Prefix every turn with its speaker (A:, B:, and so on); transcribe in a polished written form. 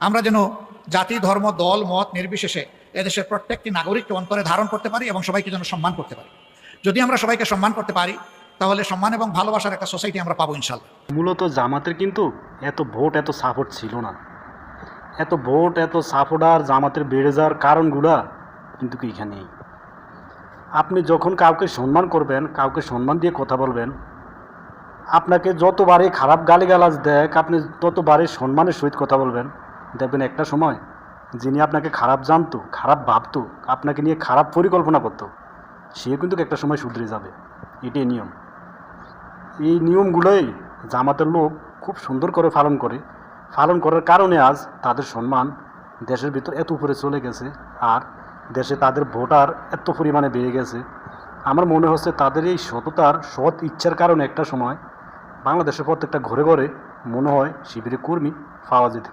A: আমরা যেন জাতি, ধর্ম, দল, মত নির্বিশেষে এদেশের প্রত্যেকটি নাগরিককে অন্তরে ধারণ করতে পারি এবং সবাইকে যেন সম্মান করতে পারি। যদি আমরা সবাইকে সম্মান করতে পারি তাহলে সম্মান এবং ভালোবাসার একটা সোসাইটি আমরা পাবো ইনশাল্লাহ।
B: মূলত জামাতের কিন্তু এত ভোট এত সাপোর্ট ছিল না। এত ভোট এত সাপোর্ট আর জামাতের বেড়ে যাওয়ার কারণগুলা কিন্তু এইখানেই। আপনি যখন কাউকে সম্মান করবেন, কাউকে সম্মান দিয়ে কথা বলবেন, আপনাকে যতবারই খারাপ গালিগালাজ দেখ, আপনি ততবারই সম্মানের সহিত কথা বলবেন, দেখবেন একটা সময় যিনি আপনাকে খারাপ জানতো, খারাপ ভাবতো, আপনাকে নিয়ে খারাপ পরিকল্পনা করতো, সে কিন্তু একটা সময় শুধরে যাবে। এটাই নিয়ম। এই নিয়মগুলোই জামাতের লোক খুব সুন্দর করে পালন করার কারণে আজ তাদের সম্মান দেশের ভিতর এত উপরে চলে গেছে, আর দেশে তাদের ভোটার এত পরিমাণে বেড়ে গেছে। আমার মনে হচ্ছে তাদের এই সততার সৎ ইচ্ছার কারণে একটা সময় বাংলাদেশের প্রত্যেকটা ঘরে ঘরে মনে হয় শিবিরের কর্মী পাওয়া যেত।